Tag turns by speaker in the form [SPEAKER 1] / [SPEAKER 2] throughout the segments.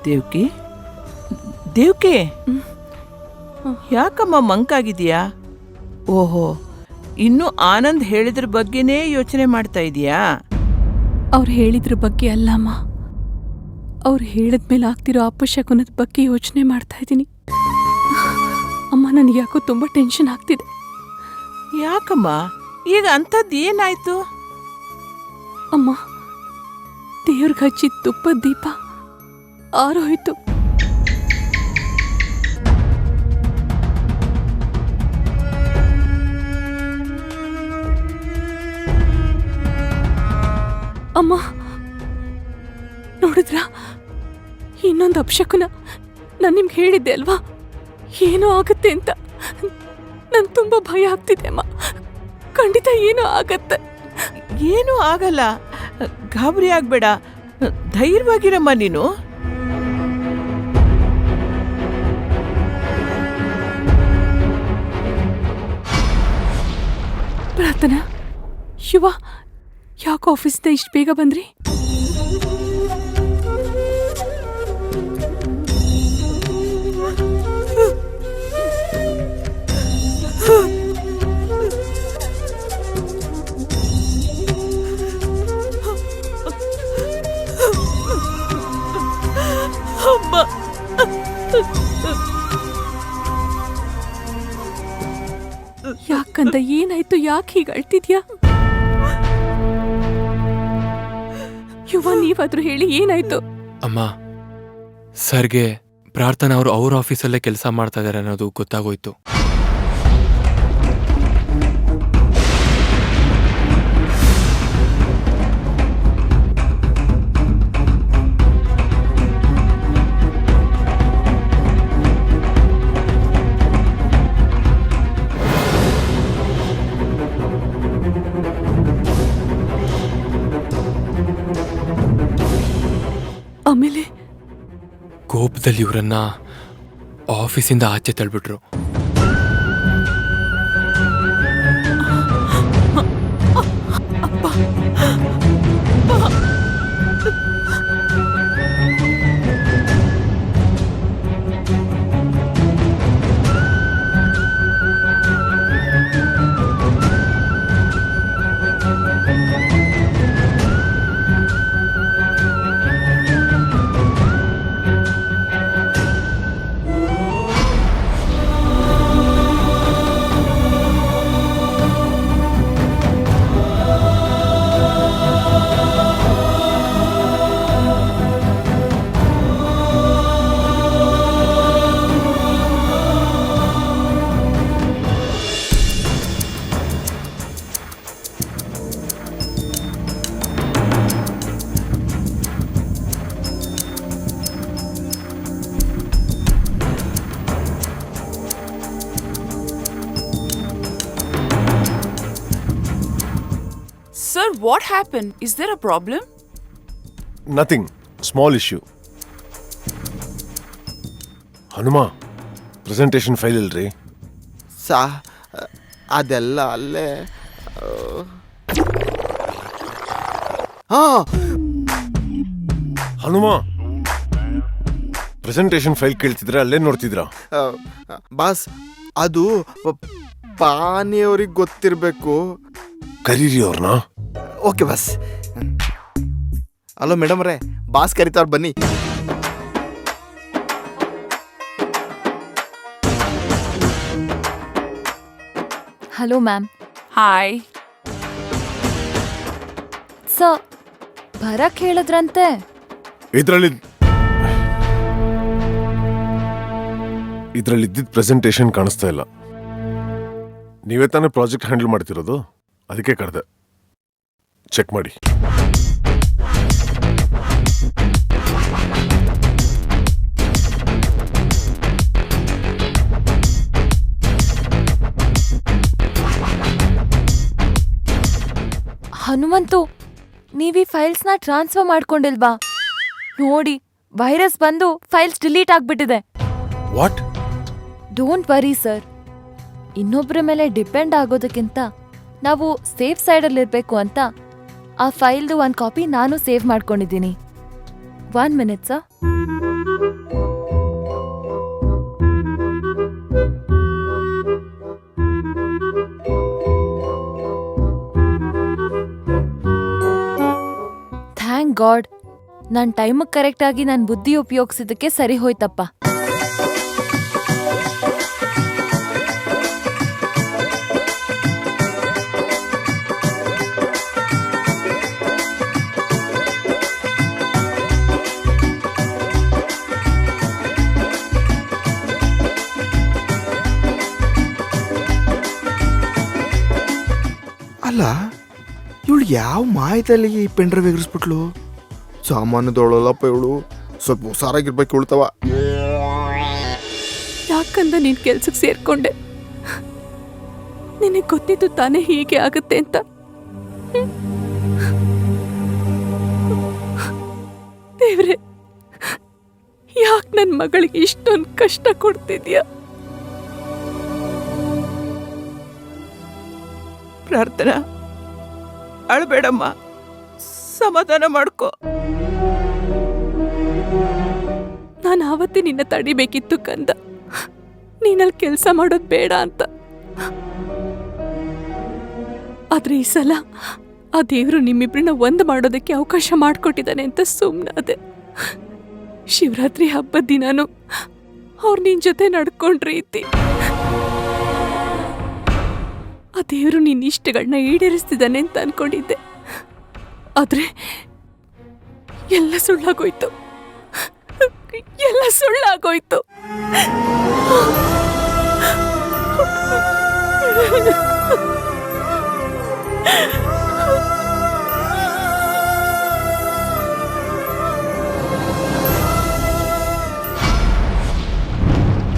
[SPEAKER 1] ದೇವ್ಕಿ ದೇವ್ಕಿ ಯಾಕಮ್ಮ ಮಂಕಾಗಿದೆಯಾ? ಓಹೋ, ಇನ್ನೂ ಆನಂದ್ ಹೇಳಿದ್ರ ಬಗ್ಗೆನೇ ಯೋಚನೆ ಮಾಡ್ತಾ ಇದೀಯಾ?
[SPEAKER 2] ಅವ್ರು ಹೇಳಿದ್ರ ಬಗ್ಗೆ ಅಲ್ಲಮ್ಮ, ಅವ್ರು ಹೇಳಿದ್ಮೇಲೆ ಆಗ್ತಿರೋ ಅಪಶಕುನದ ಬಗ್ಗೆ ಯೋಚನೆ ಮಾಡ್ತಾ ಇದ್ದೀನಿ. ಅಮ್ಮ, ನನಗೆ ಯಾಕೋ ತುಂಬ ಟೆನ್ಷನ್ ಆಗ್ತಿದೆ.
[SPEAKER 1] ಯಾಕಮ್ಮ, ಈಗ ಅಂಥದ್ದು ಏನಾಯ್ತು?
[SPEAKER 2] ಅಮ್ಮ, ದೇವ್ರಿಗೆ ಹಚ್ಚಿದ ತುಪ್ಪದ ದೀಪ ಆರೋಯ್ತು. ಅಮ್ಮ, ನೋಡಿದ್ರ ಇನ್ನೊಂದು ಅಪಶಕುನ. ನಾನು ನಿಮ್ಗೆ ಹೇಳಿದ್ದೆ ಅಲ್ವಾ ಏನೋ ಆಗುತ್ತೆ ಅಂತ. ನನ್ ತುಂಬಾ ಭಯ ಆಗ್ತಿದೆ ಅಮ್ಮ. ಖಂಡಿತ ಏನೋ ಆಗತ್ತೆ.
[SPEAKER 1] ಏನೂ ಆಗಲ್ಲ, ಗಾಬರಿ ಆಗ್ಬೇಡ, ಧೈರ್ಯವಾಗಿರಮ್ಮ ನೀನು.
[SPEAKER 2] ಪ್ರಾರ್ಥನಾ, ಶಿವ, ಯಾಕೆ ಆಫೀಸ್ದ ಇಷ್ಟು ಬೇಗ ಬಂದ್ರಿ? ಯಾಕಂದ ಏನಾಯ್ತು? ಯಾಕೆ ಹೀಗೆ ಅಳ್ತಿದ್ಯಾ? ಯುವ, ನೀವಾದ್ರೂ ಹೇಳಿ ಏನಾಯ್ತು?
[SPEAKER 3] ಅಮ್ಮ, ಸರ್ಗೆ ಪ್ರಾರ್ಥನಾ ಅವರು ಅವ್ರ ಆಫೀಸಲ್ಲೇ ಕೆಲಸ ಮಾಡ್ತಾ ಇದಾರೆ ಅನ್ನೋದು ಗೊತ್ತಾಗೋಯ್ತು.
[SPEAKER 2] ಆಮೇಲೆ
[SPEAKER 3] ಕೋಪದಲ್ಲಿ ಇವರನ್ನ ಆಫೀಸಿಂದ ಆಚೆ ತಳ್ಬಿಟ್ರು.
[SPEAKER 4] Sir, what happened? Is there a problem?
[SPEAKER 5] Nothing. Small issue. Hanuma, presentation file ಇಲ್ರಿ?
[SPEAKER 6] ಅದೆಲ್ಲ ಅಲ್ಲೇ.
[SPEAKER 5] ಹನುಮ, ಪ್ರೆಸೆಂಟೇಷನ್ ಫೈಲ್ ಕೇಳ್ತಿದ್ರೆ ಅಲ್ಲೇ ನೋಡ್ತಿದ್ರ?
[SPEAKER 6] ಬಾಸ್, ಅದು ಪಾನಿಯವ್ರಿಗೆ ಗೊತ್ತಿರಬೇಕು.
[SPEAKER 5] ಕರೀರಿ ಅವ್ರನ್ನ.
[SPEAKER 6] Okay boss. ಹಲೋ ಮೇಡಮ್ ರೇ, ಬಾಸ್ ಕರಿತಾವ್ರು, ಬನ್ನಿ.
[SPEAKER 7] Hello ma'am.
[SPEAKER 4] ಹಾಯ್.
[SPEAKER 7] ಸರ್, ಬರಕ್ ಹೇಳಿದ್ರಂತೆ.
[SPEAKER 5] ಇದ್ರಲ್ಲಿದ್ದ ಪ್ರೆಸೆಂಟೇಷನ್ ಕಾಣಿಸ್ತಾ ಇಲ್ಲ. ನೀವೇ ತಾನೇ ಪ್ರಾಜೆಕ್ಟ್ ಹ್ಯಾಂಡಲ್ ಮಾಡ್ತಿರೋದು, ಅದಕ್ಕೆ ಕರೆದೆ. ಚೆಕ್ ಮಾಡಿ.
[SPEAKER 7] ಹನುಮಂತು, ನೀವೀ ಫೈಲ್ಸ್ನ ಟ್ರಾನ್ಸ್ಫರ್ ಮಾಡ್ಕೊಂಡಿಲ್ವಾ? ನೋಡಿ, ವೈರಸ್ ಬಂದು ಫೈಲ್ಸ್ ಡಿಲೀಟ್ ಆಗ್ಬಿಟ್ಟಿದೆ.
[SPEAKER 5] ವಾಟ್?
[SPEAKER 7] Don't worry sir. ಇನ್ನೊಬ್ಬರ ಮೇಲೆ ಡಿಪೆಂಡ್ ಆಗೋದಕ್ಕಿಂತ ನಾವು ಸೇಫ್ ಸೈಡಲ್ಲಿರ್ಬೇಕು ಅಂತ ಆ ಫೈಲ್ದು ಒಂದು ಕಾಪಿ ನಾನು ಸೇವ್ ಮಾಡ್ಕೊಂಡಿದ್ದೀನಿ. 1 minute ಸರ್. ಥ್ಯಾಂಕ್ ಗಾಡ್, ನಾನ್ ಟೈಮಿಗೆ ಕರೆಕ್ಟಾಗಿ ನನ್ನ ಬುದ್ಧಿ ಉಪಯೋಗಿಸಿದಕ್ಕೆ ಸರಿ ಹೋಯ್ತಪ್ಪ.
[SPEAKER 6] ಅಲ್ಲ ಇವಳು ಯಾವ ಮಾಯದಲ್ಲಿ ಈ ಪೆಂಡ್ರೈವ್ ಎಗರಿಸ್ಬಿಟ್ಲು? ಸಾಮಾನ್ಯದವಳಲ್ಲಪ್ಪ ಇವಳು, ಸ್ವಲ್ಪ ಹುಷಾರಾಗಿರ್ಬೇಕು ಉಳ್ತವ.
[SPEAKER 2] ಯಾಕಂದ ನೀನ್ ಕೆಲ್ಸಕ್ಕೆ ಸೇರ್ಕೊಂಡೆ? ನಿನಗೆ ಗೊತ್ತಿತ್ತು ತಾನೇ ಹೀಗೆ ಆಗುತ್ತೆ ಅಂತ. ದೇವ್ರೆ, ಯಾಕೆ ನನ್ನ ಮಗಳಿಗೆ ಇಷ್ಟೊಂದು ಕಷ್ಟ ಕೊಡ್ತಿದ್ಯಾ?
[SPEAKER 1] ಪ್ರಾರ್ಥನಾ, ಅಳ್ಬೇಡಮ್ಮ, ಸಮಾಧಾನ ಮಾಡ್ಕೋ.
[SPEAKER 2] ನಾನು ಆವತ್ತೇ ನಿನ್ನ ತಡಿಬೇಕಿತ್ತು ಕಂದ, ನೀನಲ್ಲಿ ಕೆಲಸ ಮಾಡೋದು ಬೇಡ ಅಂತ. ಆದ್ರೆ ಈ ಸಲ ಆ ದೇವರು ನಿಮ್ಮಿಬ್ರನ್ನ ಒಂದು ಮಾಡೋದಕ್ಕೆ ಅವಕಾಶ ಮಾಡಿಕೊಟ್ಟಿದ್ದಾನೆ ಅಂತ ಸುಮ್ಮನಾದೆ. ಶಿವರಾತ್ರಿ ಹಬ್ಬದ ದಿನಾನು ಅವ್ರು ನಿನ್ ಜೊತೆ ನಡ್ಕೊಂಡ್ ರೀತಿ ಆ ದೇವರು ನಿನ್ನ ಇಷ್ಟಗಳನ್ನ ಈಡೇರಿಸ್ತಿದ್ದಾನೆ ಅಂತ ಅನ್ಕೊಂಡಿದ್ದೆ. ಆದ್ರೆ ಎಲ್ಲ ಸುಳ್ಳಾಗೋಯ್ತು, ಎಲ್ಲ ಸುಳ್ಳಾಗೋಯ್ತು.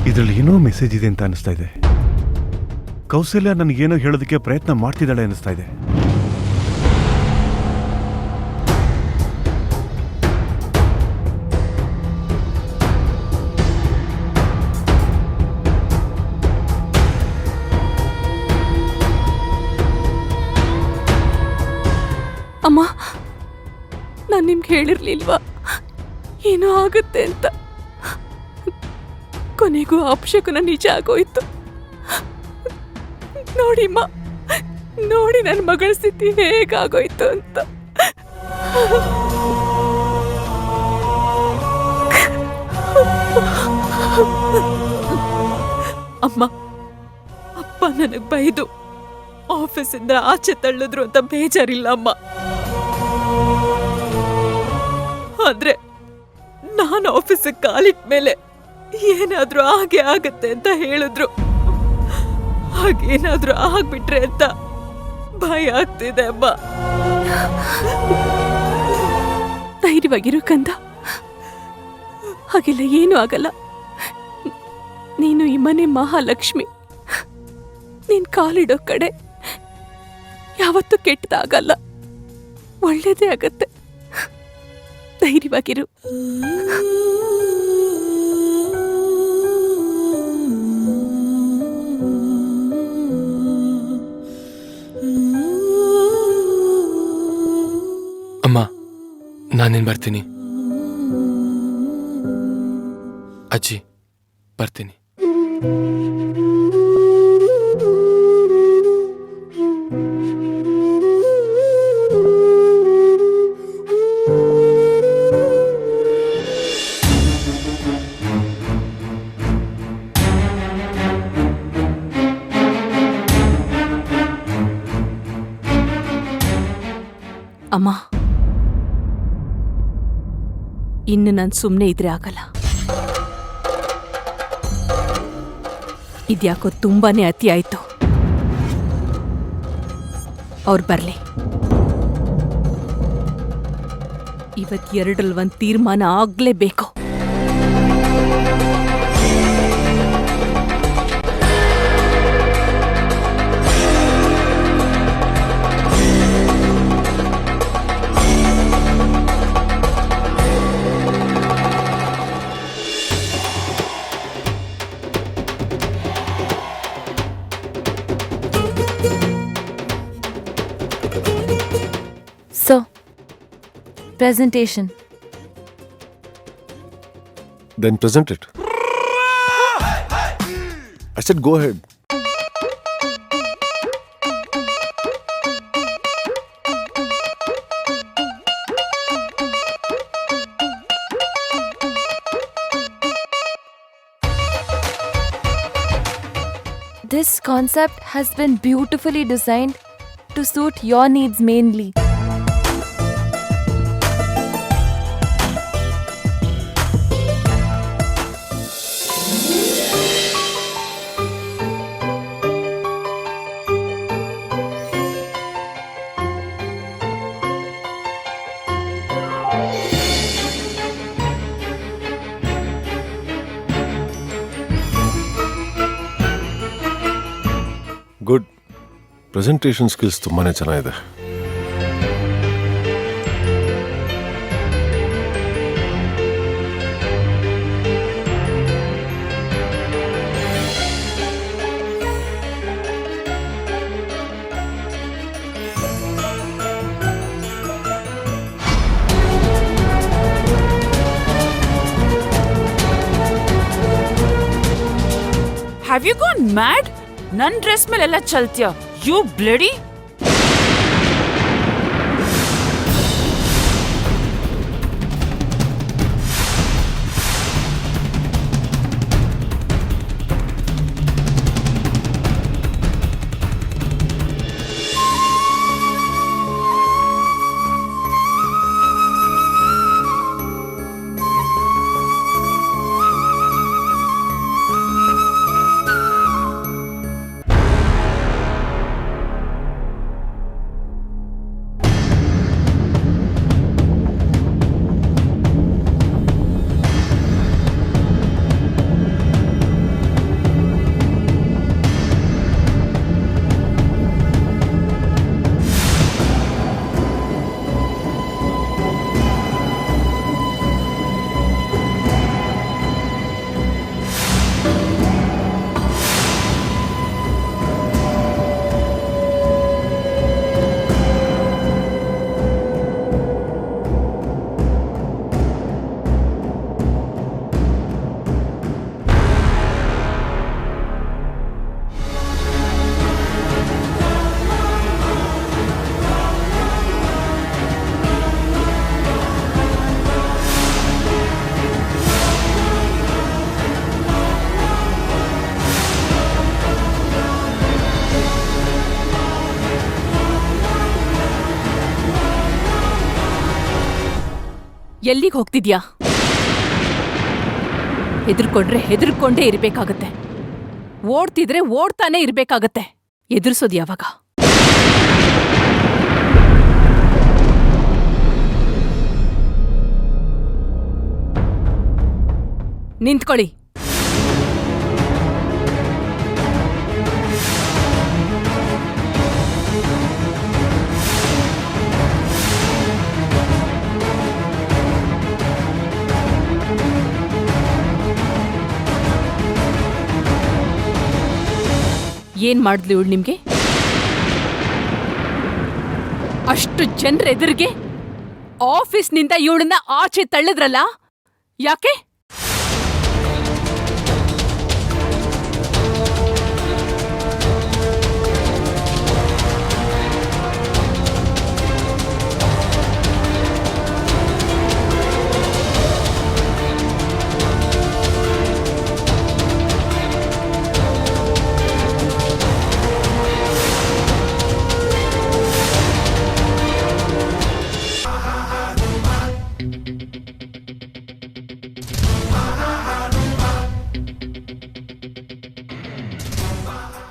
[SPEAKER 8] ಇದರಲ್ಲಿ ಏನೋ ಮೆಸೇಜ್ ಇದೆ ಅಂತ ಅನಿಸ್ತಾ ಇದೆ. ಕೌಸಲ್ಯ ನನಗೇನೋ ಹೇಳೋದಕ್ಕೆ ಪ್ರಯತ್ನ ಮಾಡ್ತಿದ್ದಾಳೆ ಅನಿಸ್ತಾ ಇದೆ.
[SPEAKER 2] ಅಮ್ಮ, ನಾನು ನಿಮ್ಗೆ ಹೇಳಿರ್ಲಿಲ್ವಾ ಏನೋ ಆಗುತ್ತೆ ಅಂತ? ಕೊನೆಗೂ ಅಪಶಕುನ ನಿಜ ಆಗೋಯ್ತು. ನೋಡಿಮ್ಮ, ನೋಡಿ ನನ್ನ ಮಗಳ ಸ್ಥಿತಿ ಹೇಗಾಗೋಯ್ತು ಅಂತ. ಅಮ್ಮ, ಅಪ್ಪ ನನಗ್ ಬೈದು ಆಫೀಸಿಂದ ಆಚೆ ತಳ್ಳಿದ್ರು ಅಂತ ಬೇಜಾರಿಲ್ಲ ಅಮ್ಮ. ಆದ್ರೆ ನಾನು ಆಫೀಸಿಗೆ ಕಾಲಿಟ್ಟ ಮೇಲೆ ಏನಾದ್ರೂ ಹಾಗೆ ಆಗತ್ತೆ ಅಂತ ಹೇಳಿದ್ರು. ಹಾಗೇನಾದ್ರೂ ಆಗ್ಬಿಟ್ರೆ ಅಂತ ಭಯ ಆಗ್ತಿದೆ ಅಮ್ಮ. ಧೈರ್ಯವಾಗಿರು ಕಂದ, ಹಾಗೆಲ್ಲ ಏನೂ ಆಗಲ್ಲ. ನೀನು ಈ ಮನೆ ಮಹಾಲಕ್ಷ್ಮಿ. ನೀನ್ ಕಾಲಿಡೋ ಕಡೆ ಯಾವತ್ತೂ ಕೆಟ್ಟದಾಗಲ್ಲ, ಒಳ್ಳೇದೇ ಆಗತ್ತೆ. ಧೈರ್ಯವಾಗಿರು.
[SPEAKER 3] ಅಮ್ಮ, ನಾನೇನು ಬರ್ತೀನಿ. ಅಜ್ಜಿ, ಬರ್ತೀನಿ.
[SPEAKER 2] ಅಮ್ಮ, ಇನ್ನು ನಾನು ಸುಮ್ಮನೆ ಇದ್ರೆ ಆಗಲ್ಲ. ಇದ್ಯಾಕೋ ತುಂಬಾನೇ ಅತಿ ಆಯ್ತು. ಅವ್ರು ಬರ್ಲಿ. ಇವತ್ತು ಎರಡರಲ್ಲಿ ಒಂದು ತೀರ್ಮಾನ ಆಗ್ಲೇಬೇಕು.
[SPEAKER 7] So, presentation.
[SPEAKER 5] Then present it. I said go ahead.
[SPEAKER 7] This concept has been beautifully designed to suit your needs mainly.
[SPEAKER 5] Good. Presentation skills ತುಂಬಾನೇ ಚೆನ್ನಾಗಿದೆ.
[SPEAKER 4] Have you gone mad? ನನ್ ಡ್ರೆಸ್ ಮೇಲೆಲ್ಲ ಚಲ್ತ್ಯಾ? You bloody!
[SPEAKER 2] ಎಲ್ಲಿಗೆ ಹೋಗ್ತಿದ್ಯಾ? ಹೆದರ್ಕೊಂಡ್ರೆ ಹೆದರ್ಕೊಂಡೇ ಇರ್ಬೇಕಾಗತ್ತೆ. ಓಡ್ತಿದ್ರೆ ಓಡ್ತಾನೆ ಇರ್ಬೇಕಾಗತ್ತೆ. ಎದುರಿಸೋದು ಯಾವಾಗ? ನಿಂತ್ಕೊಳ್ಳಿ. ಏನ್ ಮಾಡಿದ್ಲು ಇವಳು ನಿಮ್ಗೆ? ಅಷ್ಟು ಜನರ ಎದುರಿಗೆ ಆಫೀಸ್ನಿಂದ ಇವಳನ್ನ ಆಚೆ ತಳ್ಳಿದ್ರಲ್ಲ, ಯಾಕೆ?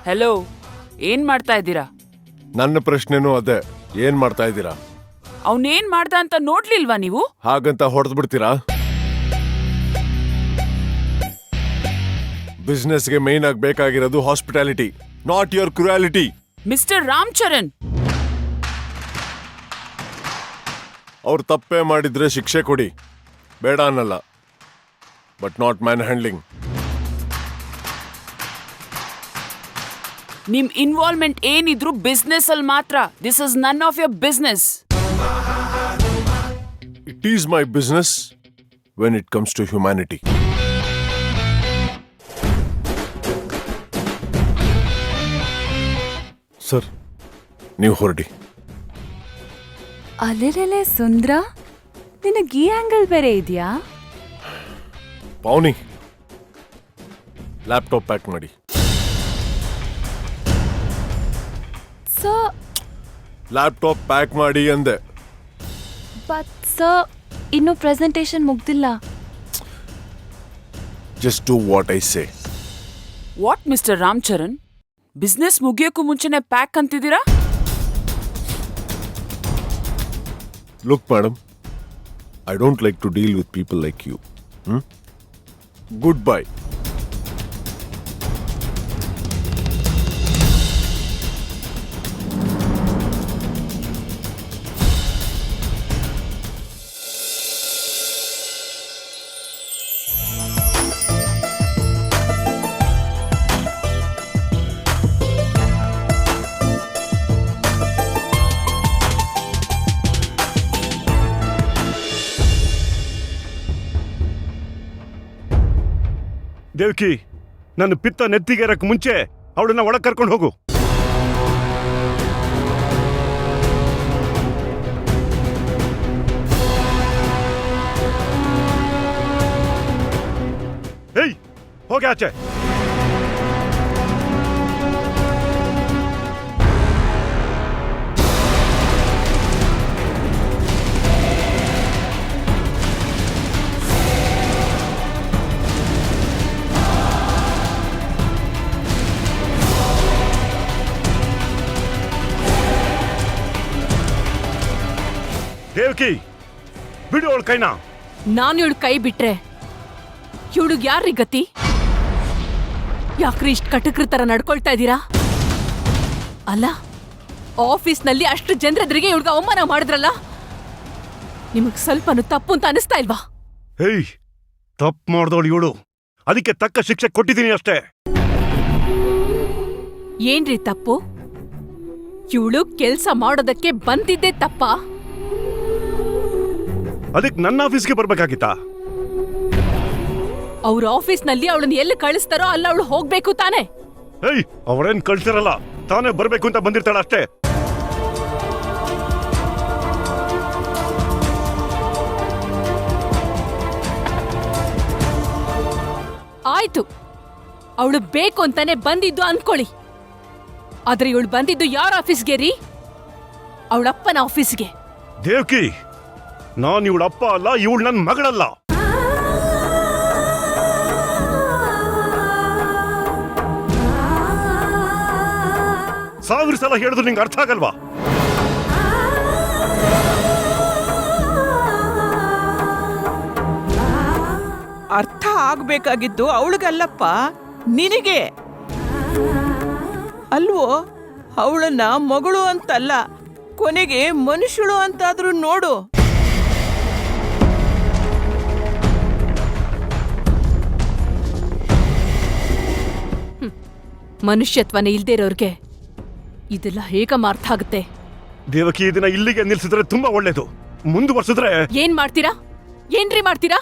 [SPEAKER 4] ಹೆಲೋ, ಏನ್ ಮಾಡ್ತಾ ಇದ್ದೀರಾ?
[SPEAKER 5] ನನ್ನ ಪ್ರಶ್ನೆನೂ ಅದೇ, ಏನ್ ಮಾಡ್ತಾ ಇದ್ದೀರಾ?
[SPEAKER 4] ಅವನೇನ್ ಮಾಡ್ದ ಅಂತ ನೋಡ್ಲಿಲ್ವಾ ನೀವು?
[SPEAKER 5] ಹಾಗಂತ ಹೊಡೆದು ಬಿಡ್ತೀರಾ? ಬಿಸ್ನೆಸ್ಗೆ ಮೈನ್ ಆಗಿ ಬೇಕಾಗಿರೋದು hospitality, not your cruelty.
[SPEAKER 4] Mister Ramcharan,
[SPEAKER 5] ಅವ್ರು ತಪ್ಪೇ ಮಾಡಿದ್ರೆ ಶಿಕ್ಷೆ ಕೊಡಿ, ಬೇಡ ಅನ್ನಲ್ಲ, ಬಟ್ ನಾಟ್ ಮ್ಯಾನ್ ಹ್ಯಾಂಡ್ಲಿಂಗ್.
[SPEAKER 4] ನಿಮ್ ಇನ್ವಾಲ್ವ್ಮೆಂಟ್ ಏನಿದ್ರು ಬಿಸ್ನೆಸ್ ಅಲ್ಲಿ ಮಾತ್ರ. This is none of your business.
[SPEAKER 5] It is my business when it comes to humanity. Sir, ನೀವು ಹೊರಡಿ.
[SPEAKER 7] ಅಲೆಲೆಲೆ ಸುಂದ್ರ, ನಿನಗೆ ಈ ಆಂಗಲ್ ಬೇರೆ ಇದೆಯಾ?
[SPEAKER 5] ಪಾವನಿ, ಲ್ಯಾಪ್ಟಾಪ್ ಪ್ಯಾಕ್ ಮಾಡಿ.
[SPEAKER 7] ಸರ್
[SPEAKER 5] ಲ್ಯಾಪ್ಟಾಪ್ ಪ್ಯಾಕ್ ಮಾಡಿ ಅಂದೆ.
[SPEAKER 7] ಬಟ್ ಸರ್ ಇನ್ನು ಪ್ರೆಸೆಂಟೇಶನ್ ಮುಗ್ದಿಲ್ಲ.
[SPEAKER 5] Just do what I say.
[SPEAKER 4] What mister Ram Charan, business ಮುಗಿಯೋಕ್ಕೂ ಮುಂಚೆನೆ pack ಅಂತಿದ್ದೀರಾ?
[SPEAKER 5] Look, madam, I don't like to deal with people like you. Goodbye.
[SPEAKER 8] Devaki, ನನ್ನ ಪಿತ್ತ ನೆತ್ತಿಗೇರಕ್ ಮುಂಚೆ ಅವಳನ್ನ ಒಳಗ್ ಕರ್ಕೊಂಡು ಹೋಗು. ಏಯ್, ಹೋಗಿ ಆಚೆ. ದೇವಕಿ, ಬಿಡು ಅವಳ ಕೈನ.
[SPEAKER 2] ನಾನು ಇವಳು ಕೈ ಬಿಟ್ರೆ ಇವಳಿಗೆ ಯಾರ್ರಿ ಗತಿ? ಯಾಕ್ರಿ ಇಷ್ಟು ಕಟಕ್ರ ತರ ನಡ್ಕೊಳ್ತಾ ಇದ್ದೀರಾ? ಅಲ್ಲ, ಆಫೀಸ್ನಲ್ಲಿ ಅಷ್ಟು ಜನರೆದುರಿಗೆ ಇವಳಿಗೆ ಅವಮಾನ ಮಾಡಿದ್ರಲ್ಲ, ನಿಮಗ್ ಸ್ವಲ್ಪನೂ ತಪ್ಪು ಅಂತ ಅನಿಸ್ತಾ ಇಲ್ವಾ?
[SPEAKER 8] ಹೇಯ್, ತಪ್ಪು ಮಾಡ್ದವಳು ಇವಳು, ಅದಕ್ಕೆ ತಕ್ಕ ಶಿಕ್ಷೆ ಕೊಟ್ಟಿದ್ದೀನಿ ಅಷ್ಟೇ.
[SPEAKER 2] ಏನ್ರಿ ತಪ್ಪು? ಇವಳು ಕೆಲ್ಸ ಮಾಡೋದಕ್ಕೆ ಬಂದಿದ್ದೇ ತಪ್ಪಾ?
[SPEAKER 8] ಅದಕ್ಕೆ ನನ್ನ ಆಫೀಸ್ಗೆ ಬರ್ಬೇಕಾಗಿತ್ತಾ?
[SPEAKER 2] ಅವ್ರ ಆಫೀಸ್ನಲ್ಲಿ ಅವಳನ್ನ ಎಲ್ಲಿ ಕಳಿಸ್ತಾರೋ ಅಲ್ಲ ಅವಳು ಹೋಗ್ಬೇಕು ತಾನೆ.
[SPEAKER 8] ಏಯ್, ಅವಳೇನ್ ಕಳ್ಸಿರಲ್ಲ, ತಾನೇ ಬರ್ಬೇಕು ಅಂತ ಬಂದಿರ್ತಾಳ ಅಷ್ಟೇ.
[SPEAKER 2] ಆಯ್ತು, ಅವಳು ಬೇಕು ಅಂತಾನೆ ಬಂದಿದ್ದು ಅನ್ಕೊಳ್ಳಿ. ಆದ್ರೆ ಇವಳು ಬಂದಿದ್ದು ಯಾರ ಆಫೀಸ್ಗೆ ರೀ? ಅವಳಪ್ಪನ ಆಫೀಸ್ಗೆ.
[SPEAKER 8] ದೇವ್ಕಿ, ನಾನ್ ಇವಳ ಅಪ್ಪ ಅಲ್ಲ, ಇವಳು ನನ್ನ ಮಗಳಲ್ಲ. ಸಾವಿರ ಸಲ ಹೇಳಿದ್ರು ನಿಂಗೆ ಅರ್ಥ ಆಗಲ್ವಾ?
[SPEAKER 1] ಅರ್ಥ ಆಗ್ಬೇಕಾಗಿದ್ದು ಅವಳಿಗಲ್ಲಪ್ಪ, ನಿನಗೆ ಅಲ್ವೋ? ಅವಳನ್ನ ಮಗಳು ಅಂತಲ್ಲ, ಕೊನೆಗೆ ಮನುಷ್ಯಳು ಅಂತಾದ್ರೂ ನೋಡು.
[SPEAKER 2] ಮನುಷ್ಯತ್ವನೇ ಇಲ್ದೇ ಇರೋರ್ಗೆ ಇದೆಲ್ಲ ಹೇಗಮ್ಮ ಅರ್ಥ ಆಗುತ್ತೆ?
[SPEAKER 8] ದೇವಕಿ, ಇದನ್ನ ಇಲ್ಲಿಗೆ ನಿಲ್ಸಿದ್ರೆ ತುಂಬಾ ಒಳ್ಳೇದು. ಮುಂದುವರ್ಸಿದ್ರೆ
[SPEAKER 2] ಏನ್ ಮಾಡ್ತೀರಾ? ಏನ್ರಿ ಮಾಡ್ತೀರಾ?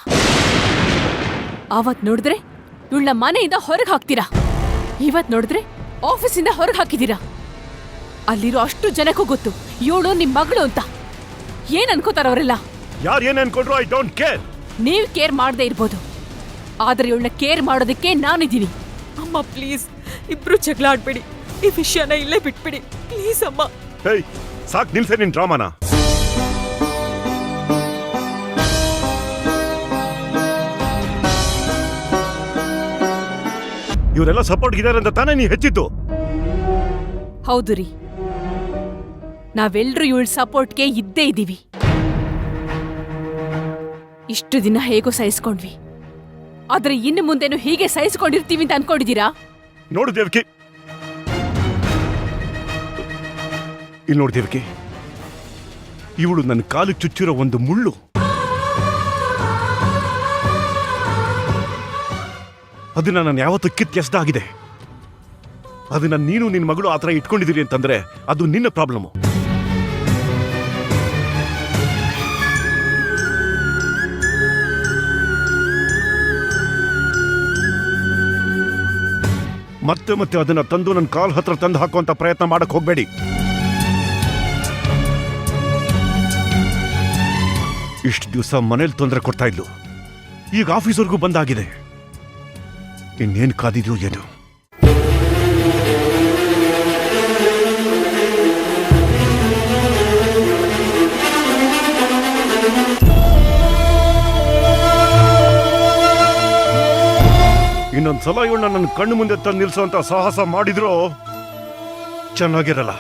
[SPEAKER 2] ಆವತ್ ನೋಡಿದ್ರೆ ಇವಳ ಮನೆಯಿಂದ ಹೊರಗೆ ಹಾಕ್ತೀರಾ, ಇವತ್ ನೋಡಿದ್ರೆ ಆಫೀಸಿಂದ ಹೊರಗೆ ಹಾಕಿದೀರಾ. ಅಲ್ಲಿರೋ ಅಷ್ಟು ಜನಕ್ಕೂ ಗೊತ್ತು ಇವಳು ನಿಮ್ ಮಗಳು ಅಂತ. ಏನ್ ಅನ್ಕೋತಾರ ಅವರೆಲ್ಲ?
[SPEAKER 8] ಯಾರು ಏನ್ ಅನ್ಕೊಂಡ್ರು ಐ ಡೋಂಟ್ ಕೇರ್.
[SPEAKER 2] ನೀವ್ ಕೇರ್ ಮಾಡದೇ ಇರ್ಬೋದು, ಆದ್ರೆ ಇವಳನ್ನ ಕೇರ್ ಮಾಡೋದಕ್ಕೆ ನಾನಿದ್ದೀನಿ.
[SPEAKER 9] ಅಮ್ಮ ಪ್ಲೀಸ್, ಇಬ್ರು ಜಗಳ ಆಡ್ಬೇಡಿ, ಈ ವಿಷಯನ ಇಲ್ಲೇ ಬಿಟ್ಬಿಡಿ ಪ್ಲೀಸ್ ಅಮ್ಮ.
[SPEAKER 8] ಹೇಯ್, ಸಾಕ್ ನಿಲ್ಸೆ ನಿನ್ ಡ್ರಾಮಾನ. ಇವರೆಲ್ಲ ಸಪೋರ್ಟ್ ಇದಾರೆ ಅಂತ ತಾನೇ ನೀ ಹೆಚ್ಚಿದ್ದು?
[SPEAKER 2] ಹೌದು ರೀ, ನಾವೆಲ್ರೂ ಇವಳ ಸಪೋರ್ಟ್ಗೆ ಇದ್ದೇ ಇದ್ದೀವಿ. ಇಷ್ಟು ದಿನ ಹೇಗೋ ಸಹಿಸ್ಕೊಂಡ್ವಿ, ಆದ್ರೆ ಇನ್ನು ಮುಂದೆನೂ ಹೀಗೆ ಸಹಿಸ್ಕೊಂಡಿರ್ತೀವಿ ಅಂತ ಅನ್ಕೊಂಡಿದ್ದೀರಾ?
[SPEAKER 8] ನೋಡು ದೇವಕಿ, ಇಲ್ಲಿ ನೋಡು ದೇವಕಿ, ಇವಳು ನನ್ನ ಕಾಲಿಗೆ ಚುಚ್ಚಿರೋ ಒಂದು ಮುಳ್ಳು. ಅದನ್ನ ನಾನು ಯಾವತ್ತೂ ಕಿತ್ತೆಸ್ದಾಗಿದೆ. ಅದನ್ನ ನೀನು ನಿನ್ನ ಮಗಳು ಆ ಥರ ಇಟ್ಕೊಂಡಿದ್ದೀರಿ ಅಂತಂದ್ರೆ ಅದು ನಿನ್ನ ಪ್ರಾಬ್ಲಮ್. ಮತ್ತೆ ಮತ್ತೆ ಅದನ್ನ ತಂದು ನನ್ನ ಕಾಲ್ ಹತ್ರ ತಂದು ಹಾಕುವಂತ ಪ್ರಯತ್ನ ಮಾಡಕ್ ಹೋಗ್ಬೇಡಿ. ಇಷ್ಟು ದಿವಸ ಮನೇಲಿ ತೊಂದರೆ ಕೊಡ್ತಾ ಇದ್ಲು, ಈಗ ಆಫೀಸ್ವರೆಗೂ ಬಂದಾಗಿದೆ. ಇನ್ನೇನು ಕಾದಿದ್ಯೋ ಏನು? ಇನ್ನೊಂದ್ಸಲ ಇವಳನ್ನ ನನ್ನ ಕಣ್ಣು ಮುಂದೆ ತಂದು ನಿಲ್ಸೋಂತ ಸಾಹಸ ಮಾಡಿದ್ರು ಚೆನ್ನಾಗಿರಲ್ಲ.